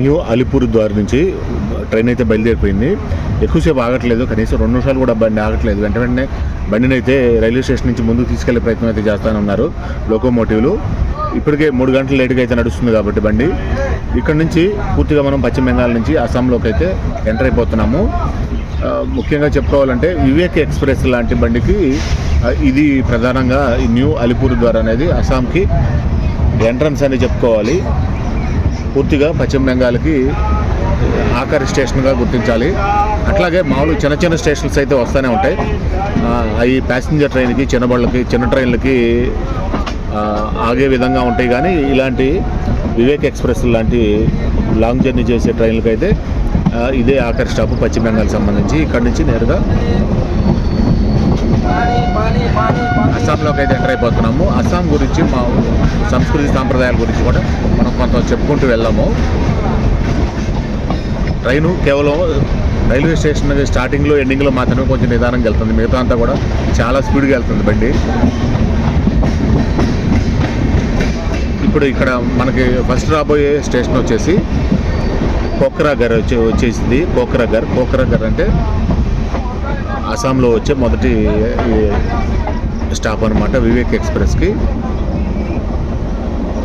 New Alipore ద్వార్ నుంచి train అయితే బయలుదేరిపోయింది. ఎక్కువసేపు ఆగట్లేదు, కనీసం 2 నిమిషాలు కూడా బండి ఆగట్లేదు. వెంటనే బండిని అయితే రైల్వే స్టేషన్ నుంచి ముందుకు తీసుకెళ్లే ప్రయత్నం అయితే చేస్తానన్నారు లోకోమోటివ్లు. ఇప్పటికే 3 గంటలు లేటుగా అయితే నడుస్తుంది కాబట్టి బండి ఇక్కడ నుంచి పూర్తిగా మనం పశ్చిమ బెంగాల్ నుంచి అస్సాంలోకి అయితే ఎంటర్ అయిపోతున్నాము. ముఖ్యంగా చెప్పుకోవాలంటే వివేక్ ఎక్స్ప్రెస్ లాంటి బండికి ఇది ప్రధానంగా ఈ న్యూ అలీపూర్ ద్వార్ అనేది అస్సాంకి ఎంట్రన్స్ అని చెప్పుకోవాలి. పూర్తిగా పశ్చిమ బెంగాల్కి ఆఖరి స్టేషన్గా గుర్తించాలి. అట్లాగే మామూలు చిన్న చిన్న స్టేషన్స్ అయితే వస్తూనే ఉంటాయి. అవి ప్యాసింజర్ ట్రైన్కి, చిన్న బళ్ళకి, చిన్న ట్రైన్లకి ఆగే విధంగా ఉంటాయి. కానీ ఇలాంటి వివేక్ ఎక్స్ప్రెస్ లాంటి లాంగ్ జర్నీ చేసే ట్రైన్లకి అయితే ఇదే ఆఖరి స్టాప్ పశ్చిమ బెంగాల్ సంబంధించి. ఇక్కడ నుంచి నేరుగా అస్సాంలోకి అయితే ఎంటర్ అయిపోతున్నాము. అస్సాం గురించి, మా సంస్కృతి సాంప్రదాయాల గురించి కూడా మనం కొంత చెప్పుకుంటూ వెళ్దాము. ట్రైను కేవలం రైల్వే స్టేషన్ స్టార్టింగ్లో, ఎండింగ్లో మాత్రమే కొంచెం నిదానంగా వెళ్తుంది. మిగతా అంతా కూడా చాలా స్పీడ్గా వెళ్తుంది బండి. ఇప్పుడు ఇక్కడ మనకి ఫస్ట్ రాబోయే స్టేషన్ వచ్చేసి కోక్రాఘర్ వచ్చేసింది. కోక్రాఘర్ అంటే అస్సాంలో వచ్చే మొదటి స్టాప్ అనమాట వివేక్ ఎక్స్ప్రెస్కి.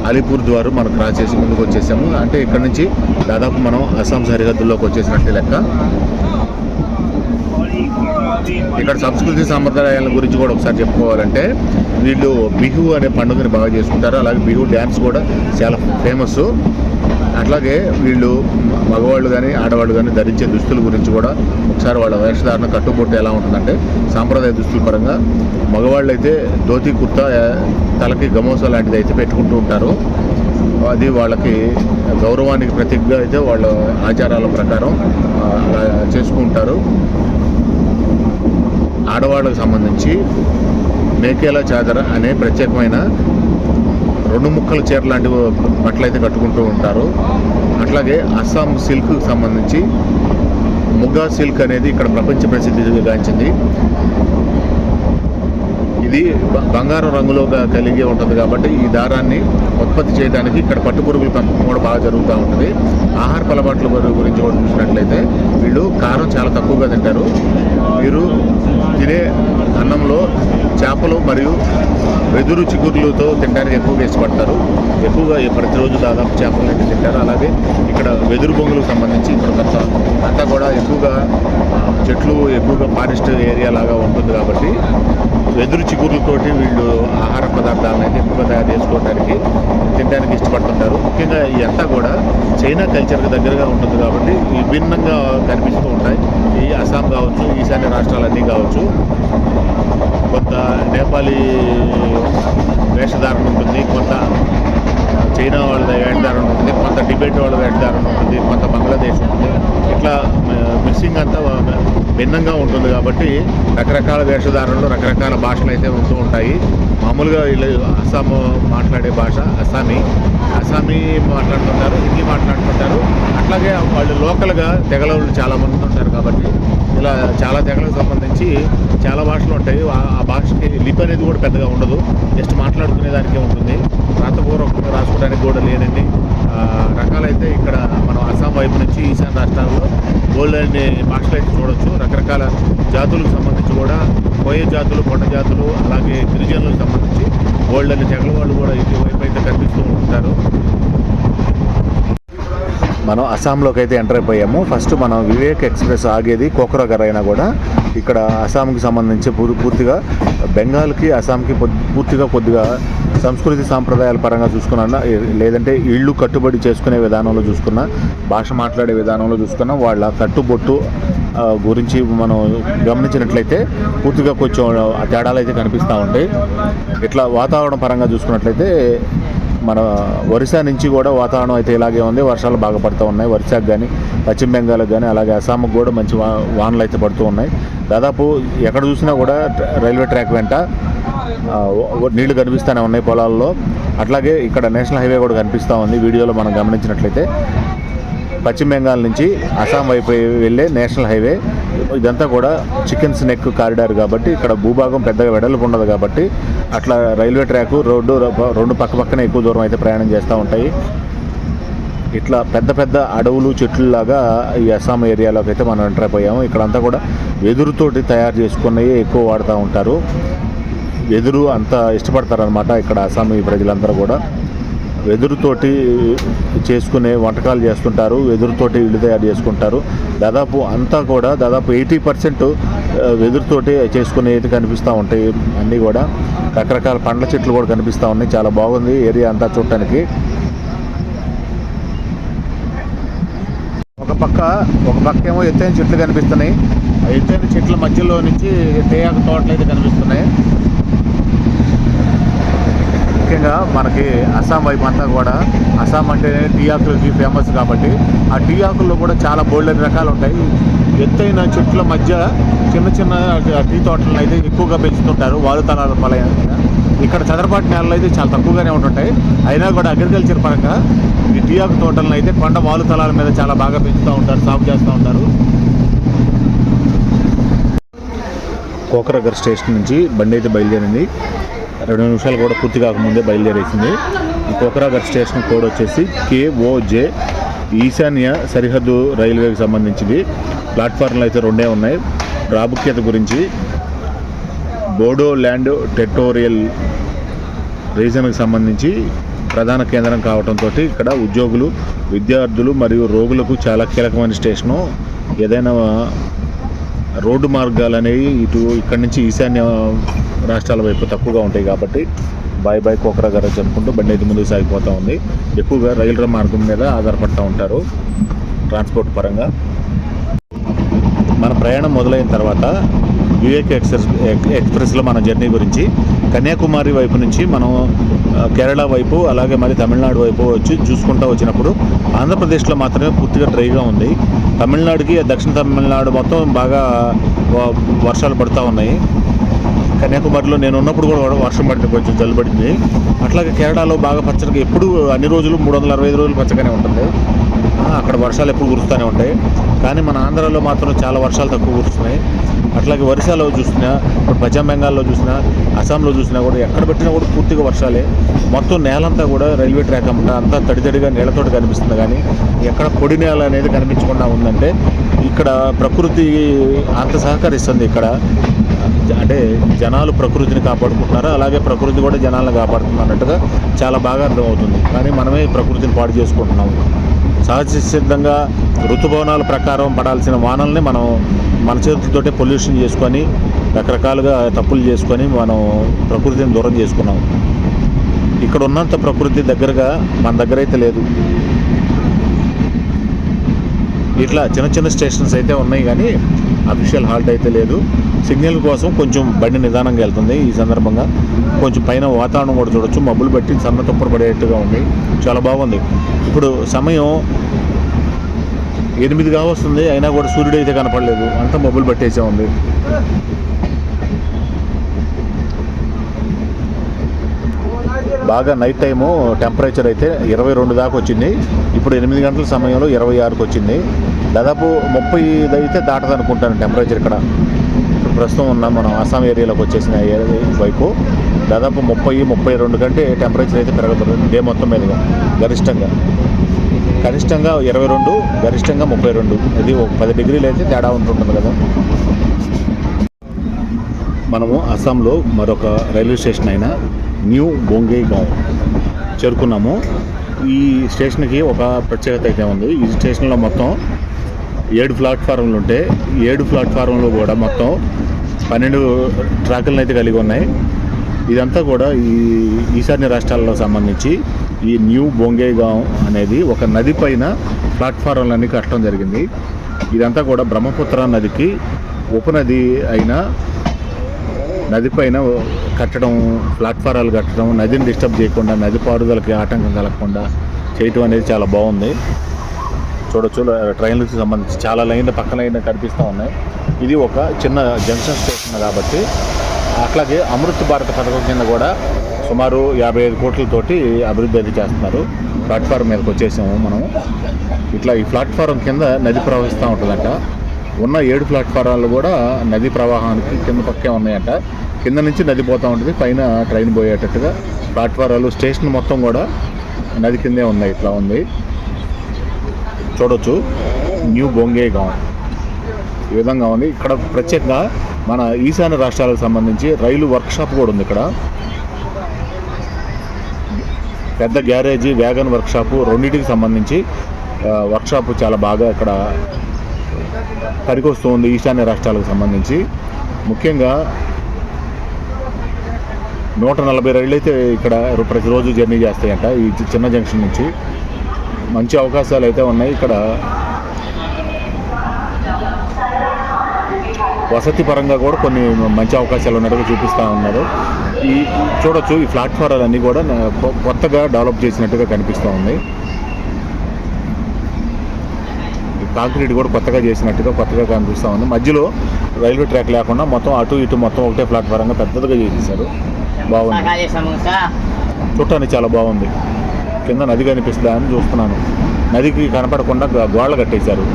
అలీపూర్ ద్వారు మనం క్రాస్ చేసి ముందుకు వచ్చేసాము. అంటే ఇక్కడ నుంచి దాదాపు మనం అస్సాం సరిహద్దుల్లోకి వచ్చేసినట్టే లెక్క. ఇక్కడ సంస్కృతి సాంప్రదాయాల గురించి కూడా ఒకసారి చెప్పుకోవాలంటే వీళ్ళు బిహు అనే పండుగని బాగా చేసుకుంటారు. అలాగే బిహు డ్యాన్స్ కూడా చాలా ఫేమస్. అట్లాగే వీళ్ళు మగవాళ్ళు కానీ ఆడవాళ్ళు కానీ ధరించే దుస్తుల గురించి కూడా ఒకసారి వాళ్ళ వేషధారణ, కట్టుబొట్టు ఎలా ఉంటుందంటే సాంప్రదాయ దుస్తుల పరంగా మగవాళ్ళు అయితే ధోతి, కుర్తా, తలకి గమోసా లాంటిది అయితే పెట్టుకుంటూ ఉంటారు. అది వాళ్ళకి గౌరవానికి ప్రతీకగా అయితే వాళ్ళ ఆచారాల ప్రకారం అలా చేసుకుంటారు. ఆడవాళ్ళకు సంబంధించి మేకేలా చాదర అనే ప్రత్యేకమైన 2 ముక్కల చీర లాంటి బట్టలు అయితే కట్టుకుంటూ ఉంటారు. అట్లాగే అస్సాం సిల్క్కి సంబంధించి ముగ్గా సిల్క్ అనేది ఇక్కడ ప్రపంచ ప్రసిద్ధిగాంచింది. ఇది బంగారం రంగులో కలిగి ఉంటుంది కాబట్టి ఈ దారాన్ని ఉత్పత్తి చేయడానికి ఇక్కడ పట్టుపురుగుల పెంపకం కూడా బాగా జరుగుతూ ఉంటుంది. ఆహార అలవాట్ల గురించి కూడా చూసినట్లయితే వీళ్ళు కారం చాలా తక్కువగా తింటారు. వీరు తినే అన్నంలో చేపలు మరియు వెదురు చిగురులతో తినడానికి ఎక్కువగా ఇష్టపడతారు. ఎక్కువగా ప్రతిరోజు దాదాపు చేపలు అయితే తింటారు. అలాగే ఇక్కడ వెదురు బొంగులకు సంబంధించి ఇక్కడ అంతా కూడా ఎక్కువగా చెట్లు, ఎక్కువగా ఫారెస్ట్ ఏరియా లాగా ఉంటుంది కాబట్టి వెదురు చిగురులతోటి వీళ్ళు ఆహార పదార్థాలను అయితే ఎక్కువగా తయారు చేసుకోవడానికి, తినడానికి ఇష్టపడుతుంటారు. ముఖ్యంగా ఇదంతా కూడా చైనా కల్చర్కి దగ్గరగా ఉంటుంది కాబట్టి విభిన్నంగా కనిపిస్తూ ఉంటాయి. ఈ అస్సాం కావచ్చు, ఈశాన్య రాష్ట్రాలన్నీ కావచ్చు. కొంత నేపాలీ వేషధారణ ఉంటుంది, కొంత చైనా వాళ్ళ వేషధారణ ఉంటుంది, కొంత టిబెట్ వాళ్ళ వేషధారణ ఉంటుంది, కొంత బంగ్లాదేశ్ ఉంటుంది. ఇట్లా మిక్సింగ్ అంతా భిన్నంగా ఉంటుంది కాబట్టి రకరకాల వేషధారణలు, రకరకాల భాషలు అయితే ఉంటూ ఉంటాయి. మామూలుగా వీళ్ళు అస్సాం మాట్లాడే భాష అస్సామీ మాట్లాడుతుంటారు, హిందీ మాట్లాడుతుంటారు. అట్లాగే వాళ్ళు లోకల్గా తెగల వాళ్ళు చాలామంది ఉంటారు కాబట్టి ఇలా చాలా తెగలకు సంబంధించి చాలా భాషలు ఉంటాయి. ఆ భాషకి లిపి అనేది కూడా పెద్దగా ఉండదు, జస్ట్ మాట్లాడుకునే దానికే ఉంటుంది. రాతపూర్వకంగా రాసుకోవడానికి కూడా లేనండి రకాలైతే ఇక్కడ మనం అస్సాం వైపు నుంచి ఈశాన్య రాష్ట్రాల్లో గోల్డ్ అనే భాషలు అయితే చూడవచ్చు. రకరకాల జాతులకు సంబంధించి కూడా కోయ జాతులు, కొండ జాతులు, అలాగే గిరిజనులకు సంబంధించి గోల్డ్ అనే తెగల వాళ్ళు కూడా ఇటువైపు అయితే కనిపిస్తూ ఉంటారు. మనం అస్సాంలోకి అయితే ఎంటర్ అయిపోయాము. ఫస్ట్ మనం వివేక్ ఎక్స్ప్రెస్ ఆగేది కోక్రాఘర్ అయినా కూడా ఇక్కడ అస్సాంకి సంబంధించి పూర్తిగా బెంగాల్కి, అస్సాంకి పూర్తిగా కొద్దిగా సంస్కృతి సాంప్రదాయాల పరంగా చూసుకున్నా, లేదంటే ఇళ్ళు కట్టుబడి చేసుకునే విధానంలో చూసుకున్నా, భాష మాట్లాడే విధానంలో చూసుకున్నా, వాళ్ళ కట్టుబొట్టు గురించి మనం గమనించినట్లయితే పూర్తిగా కొంచెం తేడాలు అయితే కనిపిస్తూ ఉంటాయి. ఇట్లా వాతావరణం పరంగా చూసుకున్నట్లయితే మన ఒరిస్సా నుంచి కూడా వాతావరణం అయితే ఇలాగే ఉంది. వర్షాలు బాగా పడుతూ ఉన్నాయి. ఒరిస్సాకు కానీ, పశ్చిమ బెంగాల్కి కానీ, అలాగే అస్సాంకి కూడా మంచి వానలు అయితే పడుతూ ఉన్నాయి. దాదాపు ఎక్కడ చూసినా కూడా రైల్వే ట్రాక్ వెంట నీళ్లు కనిపిస్తూనే ఉన్నాయి పొలాల్లో. అట్లాగే ఇక్కడ నేషనల్ హైవే కూడా కనిపిస్తూ ఉంది. వీడియోలో మనం గమనించినట్లయితే పశ్చిమ బెంగాల్ నుంచి అస్సాం వైపు వెళ్ళే నేషనల్ హైవే. ఇదంతా కూడా చికెన్స్ నెక్ కారిడార్ కాబట్టి ఇక్కడ భూభాగం పెద్దగా వెడల్పు ఉండదు కాబట్టి అట్లా రైల్వే ట్రాక్, రోడ్డు రెండు పక్క పక్కనే ఎక్కువ దూరం అయితే ప్రయాణం చేస్తూ ఉంటాయి. ఇట్లా పెద్ద పెద్ద అడవులు చెట్లులాగా ఈ అస్సాం ఏరియాలోకి అయితే మనం ఎంటర్ అయిపోయాము. ఇక్కడంతా కూడా వెదురుతోటి తయారు చేసుకున్నవి ఎక్కువ వాడుతూ ఉంటారు. వెదురు అంతా ఇష్టపడతారనమాట ఇక్కడ అస్సామీ ప్రజలందరూ కూడా. వెదురుతోటి చేసుకునే వంటకాలు చేస్తుంటారు, వెదురుతోటి ఇల్లు తయారు చేసుకుంటారు. దాదాపు అంతా కూడా దాదాపు 80% వెదురుతోటి చేసుకునేవి కనిపిస్తూ ఉంటాయి. అన్నీ కూడా రకరకాల పండ్ల చెట్లు కూడా కనిపిస్తూ ఉన్నాయి. చాలా బాగుంది ఏరియా అంతా చూడటానికి. ఒక పక్క ఏమో ఎత్తైన చెట్లు కనిపిస్తున్నాయి. ఆ ఎత్తైన చెట్ల మధ్యలో నుంచి తేయాకు తోటలు అయితే కనిపిస్తున్నాయి. ముఖ్యంగా మనకి అస్సాం వైపు అంతా కూడా, అస్సాం అంటే టీ ఆకులకి ఫేమస్ కాబట్టి ఆ టీ ఆకుల్లో కూడా చాలా బోల్డెన్ రకాలు ఉంటాయి. ఎత్తైన చెట్ల మధ్య చిన్న చిన్న టీ తోటలను అయితే ఎక్కువగా పెంచుతుంటారు వాలుతలాల పలయంగా. ఇక్కడ చదరపాటి నేలలు అయితే చాలా తక్కువగానే ఉంటుంటాయి. అయినా కూడా అగ్రికల్చర్ పరంగా ఈ టీ ఆకు తోటలను అయితే కొండ వాలుతలాల మీద చాలా బాగా పెంచుతూ ఉంటారు, సాగు చేస్తూ ఉంటారు. కోకరగర్ స్టేషన్ నుంచి బండి అయితే బయలుదేరింది. 2 నిమిషాలు కూడా పూర్తి కాకముందే బయలుదేరేసింది. ఈ కోకరాగర్ స్టేషన్ కోడ్ వచ్చేసి KOJ, ఈశాన్య సరిహద్దు రైల్వేకి సంబంధించింది. ప్లాట్ఫామ్లు అయితే 2 ఉన్నాయి. ప్రాముఖ్యత గురించి బోడో ల్యాండ్ టెరిటోరియల్ రీజన్కి సంబంధించి ప్రధాన కేంద్రం కావడంతో ఇక్కడ ఉద్యోగులు, విద్యార్థులు మరియు రోగులకు చాలా కీలకమైన స్టేషను. ఏదైనా రోడ్డు మార్గాలు అనేవి ఇక్కడి నుంచి ఈశాన్య రాష్ట్రాల వైపు తక్కువగా ఉంటాయి కాబట్టి బాయ్ కోకరాగర్ చెప్పుకుంటూ బండి అయితే ముందుకు సాగిపోతూ ఉంది. ఎక్కువగా రైలు మార్గం మీద ఆధారపడుతూ ఉంటారు ట్రాన్స్పోర్ట్ పరంగా. మన ప్రయాణం మొదలైన తర్వాత వివేక్ ఎక్స్ప్రెస్లో మన జర్నీ గురించి కన్యాకుమారి వైపు నుంచి మనం కేరళ వైపు అలాగే మరి తమిళనాడు వైపు వచ్చి చూసుకుంటూ వచ్చినప్పుడు ఆంధ్రప్రదేశ్లో మాత్రమే పూర్తిగా డ్రైగా ఉంది. తమిళనాడుకి దక్షిణ తమిళనాడు మొత్తం బాగా వర్షాలు పడుతూ ఉన్నాయి. కన్యాకుమారిలో నేను ఉన్నప్పుడు కూడా వర్షం పడింది, కొంచెం జల్లు పడింది. అట్లాగే కేరళలో బాగా పచ్చగా ఎప్పుడు అన్ని రోజులు 365 రోజులు పచ్చగానే ఉంటుంది. అక్కడ వర్షాలు ఎప్పుడు కురుస్తూనే ఉంటాయి. కానీ మన ఆంధ్రాలో మాత్రం చాలా వర్షాలు తక్కువ కురుస్తున్నాయి. అట్లాగే ఒరిస్సాలో చూసినా, ఇప్పుడు పశ్చిమ బెంగాల్లో చూసినా, అస్సాంలో చూసినా కూడా ఎక్కడ పెట్టినా కూడా పూర్తిగా వర్షాలే. మొత్తం నేలంతా కూడా రైల్వే ట్రాక్ అంతా తడితడిగా నేలతోటి కనిపిస్తుంది. కానీ ఎక్కడ పొడి నేల అనేది కనిపించకుండా ఉందంటే ఇక్కడ ప్రకృతి అంత సహకరిస్తుంది. ఇక్కడ అంటే జనాలు ప్రకృతిని కాపాడుకుంటున్నారు, అలాగే ప్రకృతి కూడా జనాలను కాపాడుతుంది అన్నట్టుగా చాలా బాగా అర్థమవుతుంది. కానీ మనమే ప్రకృతిని పాడు చేసుకుంటున్నాము. సహజ సిద్ధంగా ఋతుపవనాల ప్రకారం పడాల్సిన వానల్ని మనం మన చేతులతోటే పొల్యూషన్ చేసుకొని రకరకాలుగా తప్పులు చేసుకొని మనం ప్రకృతిని దూరం చేసుకున్నాం. ఇక్కడ ఉన్నంత ప్రకృతి దగ్గరగా మన దగ్గర అయితే లేదు. ఇట్లా చిన్న చిన్న స్టేషన్స్ అయితే ఉన్నాయి కానీ అఫీషియల్ హాల్ట్ అయితే లేదు. సిగ్నల్ కోసం కొంచెం బండి నిదానంగా వెళ్తుంది. ఈ సందర్భంగా కొంచెం పైన వాతావరణం కూడా చూడొచ్చు, మబ్బులు పెట్టి సన్న తుప్పరు పడేట్టుగా ఉంది. చాలా బాగుంది. ఇప్పుడు సమయం 8 కావస్తుంది, అయినా కూడా సూర్యుడు అయితే కనపడలేదు, అంతా మబ్బులు పట్టేసే ఉంది. బాగా నైట్ టైము టెంపరేచర్ అయితే 22 దాకా వచ్చింది. ఇప్పుడు 8 గంటల సమయంలో 26కి వచ్చింది. దాదాపు 30 అయితే దాటదనుకుంటాను టెంపరేచర్ ఇక్కడ. ఇప్పుడు ప్రస్తుతం ఉన్న మనం అస్సాం ఏరియాలోకి వచ్చేసిన వైపు దాదాపు 30-32 కంటే టెంపరేచర్ అయితే పెరగబోతుంది డే మొత్తం మీదుగా. కనిష్టంగా 22, గరిష్టంగా 32. ఇది ఒక 10 డిగ్రీలు అయితే తేడా ఉంటుంటుంది కదా. మనము అస్సాంలో మరొక రైల్వే స్టేషన్ అయిన న్యూ బొంగైగావ్ చేరుకున్నాము. ఈ స్టేషన్కి ఒక ప్రత్యేకత అయితే ఉంది. ఈ స్టేషన్లో మొత్తం 7 ప్లాట్ఫారంలు ఉంటే 7 ప్లాట్ఫారంలు కూడా మొత్తం 12 ట్రాకులను అయితే కలిగి ఉన్నాయి. ఇదంతా కూడా ఈ ఈశాన్య రాష్ట్రాలకు సంబంధించి ఈ న్యూ బొంగైగావ్ అనేది ఒక నది పైన ప్లాట్ఫారంలన్నీ కట్టడం జరిగింది. ఇదంతా కూడా బ్రహ్మపుత్ర నదికి ఉపనది అయిన నది పైన కట్టడం, ప్లాట్ఫారాలు కట్టడం, నదిని డిస్టర్బ్ చేయకుండా, నది పారుదలకి ఆటంకం కలగకుండా చేయటం అనేది చాలా బాగుంది. చూడొచ్చు ట్రైన్లకు సంబంధించి చాలా లైన్లు పక్క లైన్లు కనిపిస్తూ ఉన్నాయి. ఇది ఒక చిన్న జంక్షన్ స్టేషన్ కాబట్టి. అట్లాగే అమృత్ భారత్ పథకం కింద కూడా సుమారు 55 కోట్లతోటి అభివృద్ధి అది చేస్తున్నారు. ప్లాట్ఫారం మీదకి వచ్చేసాము మనం. ఇట్లా ఈ ప్లాట్ఫారం కింద నది ప్రవహిస్తూ ఉంటుందంట. ఉన్న 7 ప్లాట్ఫారాలు కూడా నది ప్రవాహానికి కింద పక్కే ఉన్నాయంట. కింద నుంచి నది పోతూ ఉంటుంది, పైన ట్రైన్ పోయేటట్టుగా ప్లాట్ఫారాలు, స్టేషన్ మొత్తం కూడా నది కిందే ఉన్నాయి. ఇట్లా ఉంది. చూడొచ్చు న్యూ బొంగైగావ్ ఈ విధంగా ఉంది. ఇక్కడ ప్రత్యేకంగా మన ఈశాన్య రాష్ట్రాలకు సంబంధించి రైలు వర్క్షాప్ కూడా ఉంది. ఇక్కడ పెద్ద గ్యారేజీ, వ్యాగన్ వర్క్షాపు రెండింటికి సంబంధించి వర్క్షాపు చాలా బాగా ఇక్కడ పనికొస్తూ ఉంది ఈశాన్య రాష్ట్రాలకు సంబంధించి. ముఖ్యంగా 140 రైళ్ళు అయితే ఇక్కడ ప్రతిరోజు జర్నీ చేస్తాయంట ఈ చిన్న జంక్షన్ నుంచి. మంచి అవకాశాలు అయితే ఉన్నాయి ఇక్కడ. వసతి పరంగా కూడా కొన్ని మంచి అవకాశాలు ఉన్నట్టుగా చూపిస్తూ ఉన్నారు. ఈ చూడొచ్చు ఈ ప్లాట్ఫారాలన్నీ కూడా కొత్తగా డెవలప్ చేసినట్టుగా కనిపిస్తూ ఉంది. కాంక్రీట్ కూడా కొత్తగా కనిపిస్తూ ఉంది. మధ్యలో రైల్వే ట్రాక్ లేకుండా మొత్తం అటు ఇటు మొత్తం ఒకటే ప్లాట్ఫారంగా పెద్దదిగా చేసేసారు. బాగుంది, చూడటానికి చాలా బాగుంది. కింద నది కనిపిస్తుందా అని చూస్తున్నాను. నదికి కనపడకుండా గోడలు కట్టేశారు.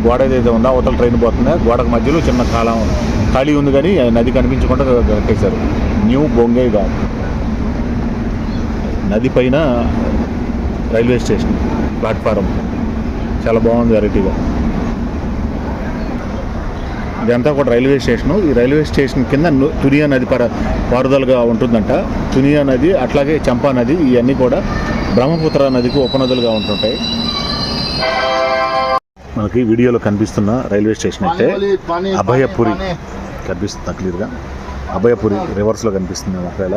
గోడ ఏదైతే ఉందో అవతల ట్రైన్ పోతుందా గోడకు మధ్యలో చిన్న ఖాళీ ఉంది, కానీ నది కనిపించకుండా కట్టేశారు. న్యూ బొంగైగావ్ నది పైన రైల్వే స్టేషన్ ప్లాట్ఫారం చాలా బాగుంది వెరైటీగా. ఇదంతా కూడా రైల్వే స్టేషను. ఈ రైల్వే స్టేషన్ కింద తునియా నది పారుదలగా ఉంటుందంట. తునియా నది అట్లాగే చంపా నది ఇవన్నీ కూడా బ్రహ్మపుత్ర నదికి ఉపనదులుగా ఉంటుంటాయి. మనకి వీడియోలో కనిపిస్తున్న రైల్వే స్టేషన్ అయితే అభయపురి కనిపిస్తుంది క్లియర్గా. అభయపురి రివర్స్లో కనిపిస్తుంది ఒకవేళ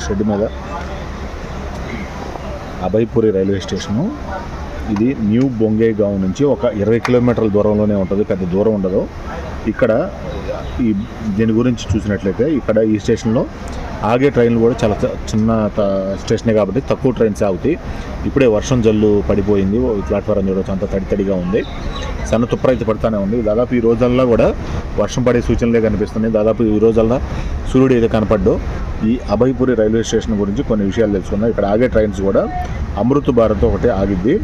షెడ్ మీద. అభయపురి రైల్వే స్టేషను ఇది న్యూ బొంగైగావ్ నుంచి ఒక 20 కిలోమీటర్ల దూరంలోనే ఉంటుంది, పెద్ద దూరం ఉండదు. ఇక్కడ దీని గురించి చూసినట్లయితే ఇక్కడ ఈ స్టేషన్లో ఆగే ట్రైన్లు కూడా చాలా చిన్న స్టేషనే కాబట్టి తక్కువ ట్రైన్స్ ఆగుతాయి. ఇప్పుడే వర్షం జల్లు పడిపోయింది, ప్లాట్ఫారం చూడవచ్చు అంత తడితడిగా ఉంది. సన్న తుప్పర అయితే పడుతూనే ఉంది. దాదాపు ఈ రోజుల్లో కూడా వర్షం పడే సూచనలే కనిపిస్తున్నాయి. దాదాపు ఈ రోజుల్లో సూర్యుడు అయితే కనపడ్డు. ఈ అభయపురి రైల్వే స్టేషన్ గురించి కొన్ని విషయాలు తెలుసుకున్నాం. ఇక్కడ ఆగే ట్రైన్స్ కూడా అమృత్ భారత్ ఒకటి ఆగిద్ది,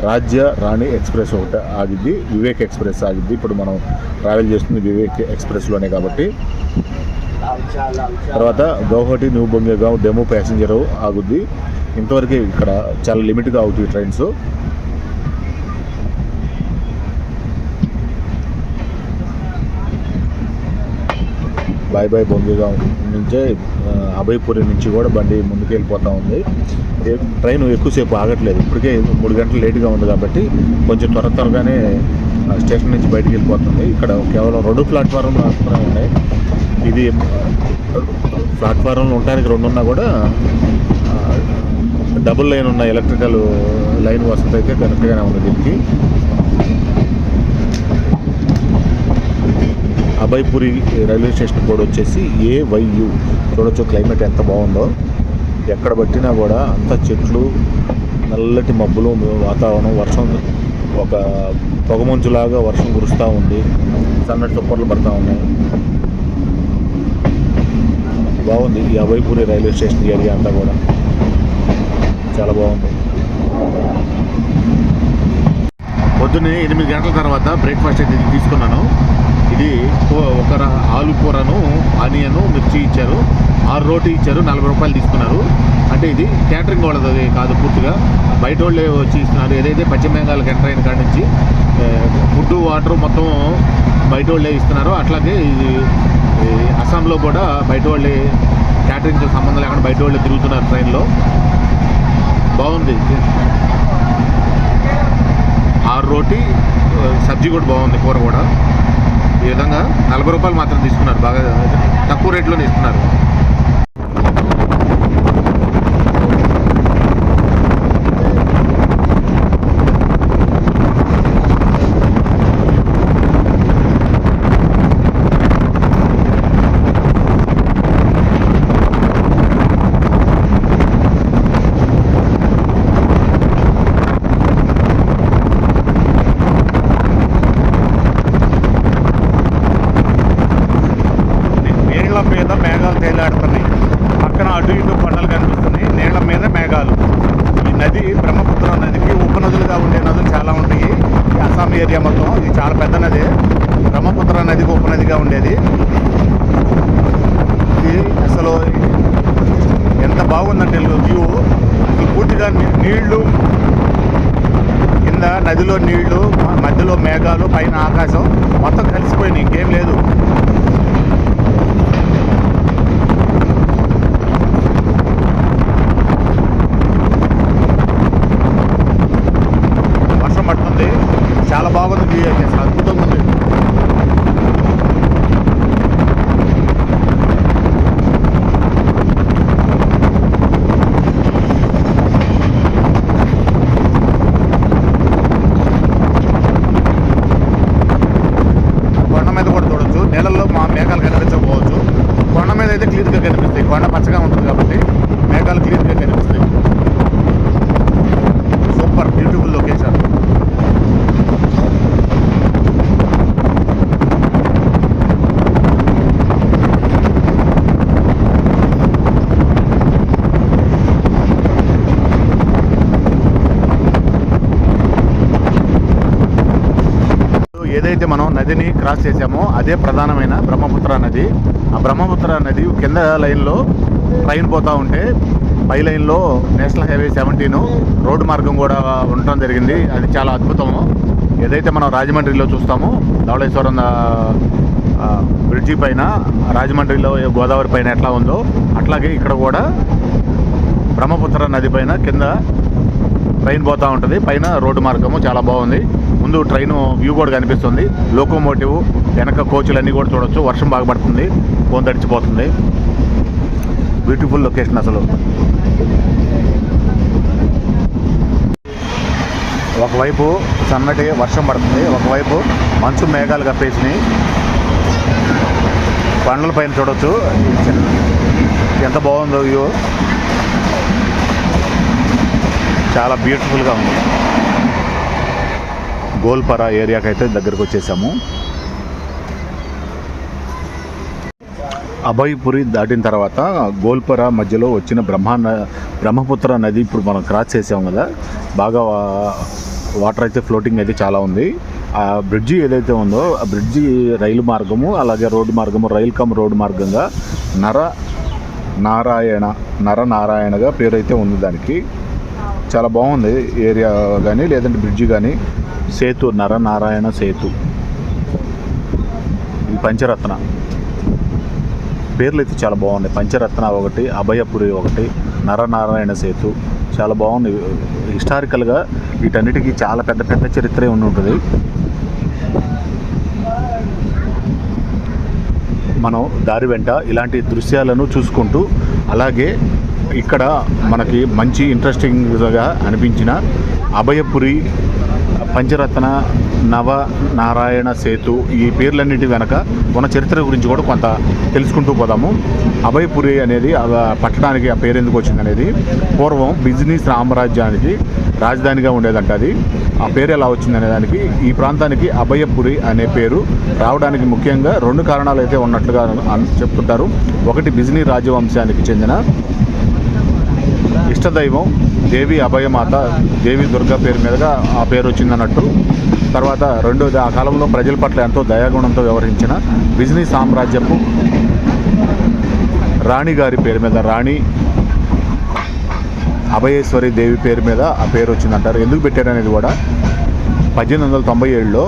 రాజ్య రాణి ఎక్స్ప్రెస్ ఒకటి ఆగిద్ది, వివేక్ ఎక్స్ప్రెస్ ఆగిద్ది. ఇప్పుడు మనం ట్రావెల్ చేస్తుంది వివేక్ ఎక్స్ప్రెస్లోనే కాబట్టి. తర్వాత Guwahati new Bongaigaon DEMU passenger ఆగుద్ది. ఇంతవరకు ఇక్కడ చాలా లిమిట్గా అవుతాయి ట్రైన్స్. బాయ్ బాయ్ బొంగైగావ్ నుంచే అభయపురి నుంచి కూడా బండి ముందుకు వెళ్ళిపోతూ ఉంది. ట్రైన్ ఎక్కువసేపు ఆగట్లేదు, ఇప్పటికే 3 గంటలు లేటుగా ఉంది కాబట్టి కొంచెం త్వరగానే స్టేషన్ నుంచి బయటికి వెళ్ళిపోతుంది. ఇక్కడ కేవలం 2 ప్లాట్ఫారంలు మాత్రమే ఉన్నాయి. ఇది ప్లాట్ఫారంలో ఉండడానికి 2 ఉన్నా కూడా డబుల్ లైన్ ఉన్న ఎలక్ట్రికల్ లైన్ వసతి అయితే కరెక్ట్గానే ఉంది దీనికి. అభయపురి రైల్వే స్టేషన్ కోడ్ వచ్చేసి AYU. చూడొచ్చు క్లైమేట్ ఎంత బాగుందో. ఎక్కడ పట్టినా కూడా అంత చెట్లు, నల్లటి మబ్బులు, వాతావరణం, వర్షం ఒక పొగమంచులాగా వర్షం కురుస్తూ ఉంది, సన్నటి తుప్పర్లు పడుతూ ఉన్నాయి. బాగుంది ఈ అభయపురి రైల్వే స్టేషన్ ఏరియా అంతా కూడా చాలా బాగుంది. పొద్దున్నే 8 గంటల తర్వాత బ్రేక్ఫాస్ట్ అయితే తీసుకున్నాను. ఇది ఒక ఆలు కూరను, ఆనియను, మిర్చి ఇచ్చారు, 6 రోటీ ఇచ్చారు, 40 రూపాయలు తీసుకున్నారు. అంటే ఇది క్యాటరింగ్ వాళ్ళది కాదు, పూర్తిగా బయట వాళ్ళే వచ్చి ఇస్తున్నారు. ఏదైతే పశ్చిమ బెంగాల్ ఎంటర్ అయిన కాడి నుంచి ఫుడ్, వాటర్ మొత్తం బయట వాళ్ళే ఇస్తున్నారు. అట్లాగే ఇది అస్సాంలో కూడా బయట వాళ్ళే, క్యాటరింగ్తో సంబంధం లేకుండా బయట వాళ్ళే తిరుగుతున్నారు ట్రైన్లో. బాగుంది. 6 రోటీ, సబ్జీ కూడా బాగుంది, కూర కూడా. ఈ విధంగా 40 రూపాయలు మాత్రం తీసుకున్నారు, బాగా తక్కువ రేట్లోనే ఇస్తున్నారు. మీద మేఘాలు తేలాడుతున్నాయి, పక్కన అటు ఇటు కొండలు కనిపిస్తున్నాయి, నీళ్ల మీద మేఘాలు. ఈ నది బ్రహ్మపుత్ర నదికి ఉపనదులుగా ఉండే నదులు చాలా ఉంటాయి. ఈ అస్సాం ఏరియా మొత్తం ఇది చాలా పెద్ద నది, బ్రహ్మపుత్ర నదికి ఉపనదిగా ఉండేది. ఇది అసలు ఎంత బాగుందంటే వ్యూ, అసలు పూర్తిగా నీళ్లు కింద నదిలో నీళ్లు, మధ్యలో మేఘాలు, పైన ఆకాశం మొత్తం కలిసిపోయినాయి, ఇంకేం లేదు. వర్షం పడుతుంది, చాలా బాగుంది వ్యూ అయితే, అసలు అద్భుతంగా ఉంది. నీళ్ళల్లో మేఘాలు కనిపించకపోవచ్చు, కొండ మీద అయితే క్లియర్గా కనిపిస్తాయి. కొండ పచ్చగా ఉంటుంది కాబట్టి మేఘాలు క్లియర్గా కనిపిస్తాయి. Super beautiful location. ఏదైతే మనం నదిని క్రాస్ చేసామో అదే ప్రధానమైన బ్రహ్మపుత్ర నది. ఆ బ్రహ్మపుత్ర నది కింద లైన్లో ట్రైన్ పోతూ ఉంటే పై లైన్లో నేషనల్ హైవే 17 రోడ్డు మార్గం కూడా ఉండటం జరిగింది. అది చాలా అద్భుతము. ఏదైతే మనం రాజమండ్రిలో చూస్తామో ధవళేశ్వరం బ్రిడ్జి పైన, రాజమండ్రిలో గోదావరి పైన ఎట్లా ఉందో అట్లాగే ఇక్కడ కూడా బ్రహ్మపుత్ర నది పైన కింద ట్రైన్ పోతూ ఉంటుంది, పైన రోడ్డు మార్గము చాలా బాగుంది. ముందు ట్రైన్ వ్యూ కూడా కనిపిస్తుంది, లోకోమోటివ్ వెనక కోచ్లు అన్నీ కూడా చూడొచ్చు. వర్షం బాగా పడుతుంది, ఫోన్ తడిచిపోతుంది. బ్యూటిఫుల్ లొకేషన్ అసలు. ఒకవైపు సన్నటి వర్షం పడుతుంది, ఒకవైపు మంచు మేఘాలు కప్పేసినాయి. కొండల పైన చూడొచ్చు ఎంత బాగుందో వ్యూ, చాలా బ్యూటిఫుల్గా ఉంది. గోల్పరా ఏరియాకి అయితే దగ్గరకు వచ్చేసాము. అభయపురి దాటిన తర్వాత గోల్పరా మధ్యలో వచ్చిన బ్రహ్మపుత్ర నది ఇప్పుడు మనం క్రాస్ చేసాము కదా, బాగా వాటర్ అయితే ఫ్లోటింగ్ అయితే చాలా ఉంది. ఆ బ్రిడ్జి ఏదైతే ఉందో ఆ బ్రిడ్జి రైలు మార్గము అలాగే రోడ్డు మార్గము, రైలు కమ్ రోడ్డు మార్గంగా నరనారాయణగా పేరు అయితే ఉంది దానికి. చాలా బాగుంది ఏరియా కానీ లేదంటే బ్రిడ్జి కానీ. సేతు, నరనారాయణ సేతు, ఈ పంచరత్న పేర్లు అయితే చాలా బాగున్నాయి. పంచరత్న ఒకటి, అభయపురి ఒకటి, నరనారాయణ సేతు చాలా బాగుంది. హిస్టారికల్గా వీటన్నిటికీ చాలా పెద్ద పెద్ద చరిత్రే ఉంటుంది. మనం దారి వెంట ఇలాంటి దృశ్యాలను చూసుకుంటూ, అలాగే ఇక్కడ మనకి మంచి ఇంట్రెస్టింగ్గా అనిపించిన అభయపురి, పంచరత్న, నవనారాయణ సేతు ఈ పేర్లన్నింటి వెనక మన చరిత్ర గురించి కూడా కొంత తెలుసుకుంటూ పోదాము. అభయపురి అనేది పట్టణానికి ఆ పేరు ఎందుకు వచ్చింది అనేది, పూర్వం బిజినెస్ సామ్రాజ్యానికి రాజధానిగా ఉండేదంట. అది ఆ పేరు ఎలా వచ్చింది అనే దానికి ఈ ప్రాంతానికి అభయపురి అనే పేరు రావడానికి ముఖ్యంగా 2 కారణాలు అయితే ఉన్నట్లుగా చెప్తుంటారు. ఒకటి బిజినీ రాజవంశానికి చెందిన ఇష్టదైవం దేవి అభయమాత, దేవి దుర్గా పేరు మీదుగా ఆ పేరు వచ్చిందన్నట్టు. తర్వాత రెండోది, ఆ కాలంలో ప్రజల పట్ల ఎంతో దయాగుణంతో వ్యవహరించిన బిజినీ సామ్రాజ్యపు రాణి గారి పేరు మీద, రాణి అభయేశ్వరి దేవి పేరు మీద ఆ పేరు వచ్చిందంటారు. ఎందుకు పెట్టారనేది కూడా 1897లో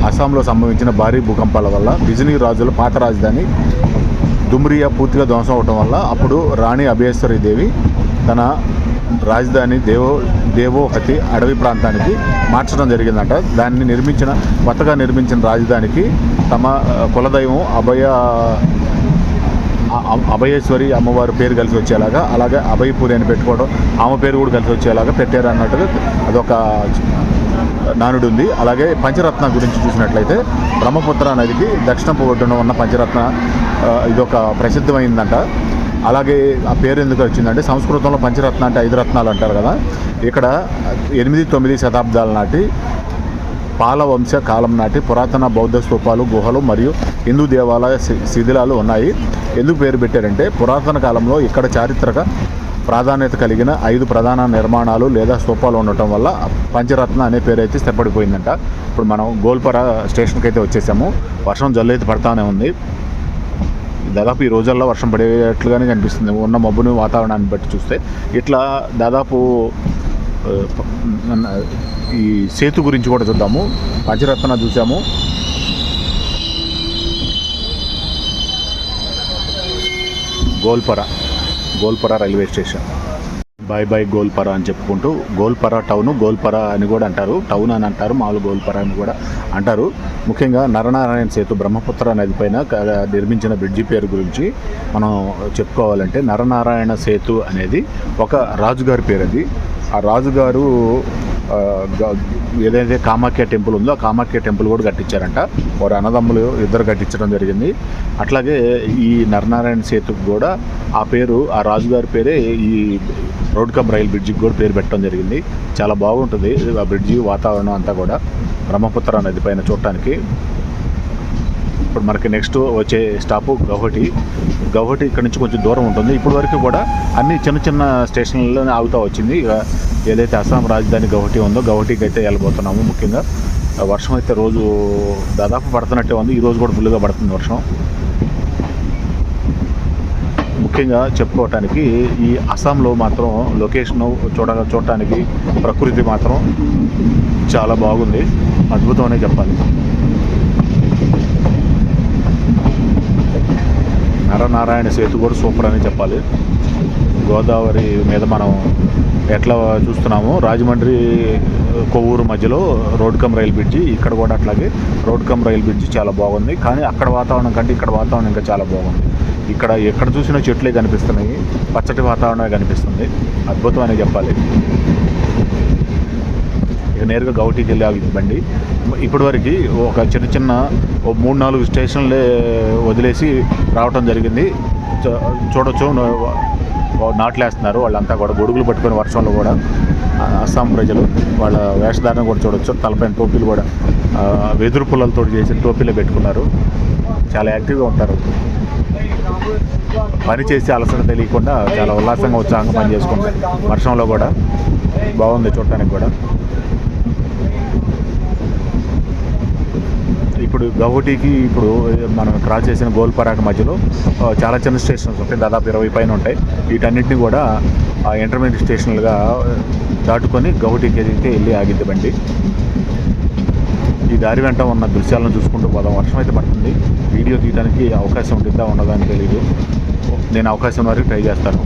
అస్సాంలో సంభవించిన భారీ భూకంపాల వల్ల బిజినీ రాజుల పాత రాజధాని దుమ్రియా పూర్తిగా ధ్వంసం అవటం వల్ల అప్పుడు రాణి అభయేశ్వరి దేవి తన రాజధాని దేవోహతి అడవి ప్రాంతానికి మార్చడం జరిగిందంట. దాన్ని కొత్తగా నిర్మించిన రాజధానికి తమ కులదైవం అభయేశ్వరి అమ్మవారి పేరు కలిసి వచ్చేలాగా, అలాగే అభయపురి అని పెట్టుకోవడం, ఆమె పేరు కూడా కలిసి వచ్చేలాగా పెట్టారు అన్నట్టుగా అదొక నానుడు ఉంది. అలాగే పంచరత్న గురించి చూసినట్లయితే బ్రహ్మపుత్ర నదికి దక్షిణపు ఒడ్డున ఉన్న పంచరత్న ఇదొక ప్రసిద్ధమైందంట. అలాగే ఆ పేరు ఎందుకు వచ్చిందంటే సంస్కృతంలో పంచరత్న అంటే 5 రత్నాలు అంటారు కదా. ఇక్కడ 8-9 శతాబ్దాల నాటి పాలవంశ కాలం నాటి పురాతన బౌద్ధ స్తూపాలు, గుహలు మరియు హిందూ దేవాలయ శిథిలాలు ఉన్నాయి. ఎందుకు పేరు పెట్టారంటే పురాతన కాలంలో ఇక్కడ చారిత్రక ప్రాధాన్యత కలిగిన 5 ప్రధాన నిర్మాణాలు లేదా స్తూపాలు ఉండటం వల్ల పంచరత్న అనే పేరు అయితే స్థిరపడిపోయిందంట. ఇప్పుడు మనం గోల్పరా స్టేషన్కి అయితే వచ్చేసాము. వర్షం జల్లు అయితే పడతానే ఉంది. దాదాపు ఈ రోజుల్లో వర్షం పడేట్లుగానే కనిపిస్తుంది ఉన్న మబ్బుని వాతావరణాన్ని బట్టి చూస్తే. ఇట్లా దాదాపు ఈ సేతు గురించి కూడా చూద్దాము. పంచరత్న చూసాము, Goalpara railway station. By Goalpara అని చెప్పుకుంటూ గోల్పరా గోల్పరా అని కూడా అంటారు, టౌన్ అని అంటారు, మామూలు గోల్పరా అని కూడా అంటారు. ముఖ్యంగా నరనారాయణ సేతు బ్రహ్మపుత్ర నది పైన నిర్మించిన బ్రిడ్జి పేరు గురించి మనం చెప్పుకోవాలంటే, నరనారాయణ సేతు అనేది ఒక రాజుగారి పేరు. అది ఆ రాజుగారు ఏదైతే కామాఖ్య టెంపుల్ ఉందో ఆ కామాఖ్య టెంపుల్ కూడా కట్టించారంట. వారు అన్నదమ్ములు ఇద్దరు కట్టించడం జరిగింది. అట్లాగే ఈ నరనారాయణ సేతుకు కూడా ఆ పేరు, ఆ రాజుగారి పేరే ఈ రోడ్ కమ్ రైల్ బ్రిడ్జికి కూడా పేరు పెట్టడం జరిగింది. చాలా బాగుంటుంది ఆ బ్రిడ్జి, వాతావరణం అంతా కూడా బ్రహ్మపుత్ర నది పైన చూడటానికి. ఇప్పుడు మనకి నెక్స్ట్ వచ్చే స్టాపు గౌహటి. ఇక్కడ నుంచి కొంచెం దూరం ఉంటుంది. ఇప్పటి వరకు కూడా అన్ని చిన్న స్టేషన్లలోనే ఆగుతూ వచ్చింది. ఇక ఏదైతే అస్సాం రాజధాని గౌహటి ఉందో గౌహటికి అయితే వెళ్ళబోతున్నాము. ముఖ్యంగా వర్షం అయితే రోజు దాదాపు పడుతున్నట్టే ఉంది. ఈరోజు కూడా ఫుల్గా పడుతుంది వర్షం. ముఖ్యంగా చెప్పుకోవటానికి ఈ అస్సాంలో మాత్రం లొకేషను చూడటానికి ప్రకృతి మాత్రం చాలా బాగుంది, అద్భుతం అనే చెప్పాలి. నరనారాయణ సేతు కూడా సూపర్ అని చెప్పాలి. గోదావరి మీద మనం ఎట్లా చూస్తున్నామో రాజమండ్రి కొవ్వూరు మధ్యలో రోడ్ కమ్ రైల్ బ్రిడ్జి, ఇక్కడ కూడా అట్లాగే రోడ్ కమ్ రైల్ బ్రిడ్జి చాలా బాగుంది. కానీ అక్కడ వాతావరణం కంటే ఇక్కడ వాతావరణం ఇంకా చాలా బాగుంది. ఇక్కడ ఎక్కడ చూసినా చెట్లే కనిపిస్తున్నాయి, పచ్చటి వాతావరణమే కనిపిస్తుంది, అద్భుతం అని చెప్పాలి. ఇక నేరుగా గౌహటికి వెళ్ళి ఆగి బండి. ఇప్పటివరకు ఒక చిన్న 3-4 స్టేషన్లే వదిలేసి రావటం జరిగింది. చూడొచ్చు, నాట్లేస్తున్నారు వాళ్ళంతా కూడా, గొడుగులు పట్టుకుని వర్షంలో కూడా. అస్సాం ప్రజలు వాళ్ళ వేషధారణ కూడా చూడొచ్చు. తలపైన టోపీలు కూడా వెదురు పుల్లలతో చేసిన టోపీలే పెట్టుకున్నారు. చాలా యాక్టివ్గా ఉంటారు. పని చేసి అలసట తెలియకుండా చాలా ఉల్లాసంగా ఉత్సాహంగా పని చేసుకుంటారు. వర్షంలో కూడా బాగుంది చూడటానికి కూడా. ఇప్పుడు గౌహటికి ఇప్పుడు మనం క్రాస్ చేసిన గోల్పరాకి మధ్యలో చాలా చిన్న స్టేషన్స్ ఉంటాయి, దాదాపు 20 పైన ఉంటాయి. వీటన్నిటిని కూడా ఇంటర్మీడియట్ స్టేషన్లుగా దాటుకొని గౌహటికి అయితే వెళ్ళి ఆగిద్ది బండి. ఈ దారి వెంట ఉన్న దృశ్యాలను చూసుకుంటూ పోదాం. వర్షం అయితే పడుతుంది, వీడియో తీయడానికి అవకాశం ఉంటుందా ఉండదా అని తెలియదు. నేను అవకాశం వరకు ట్రై చేస్తాను.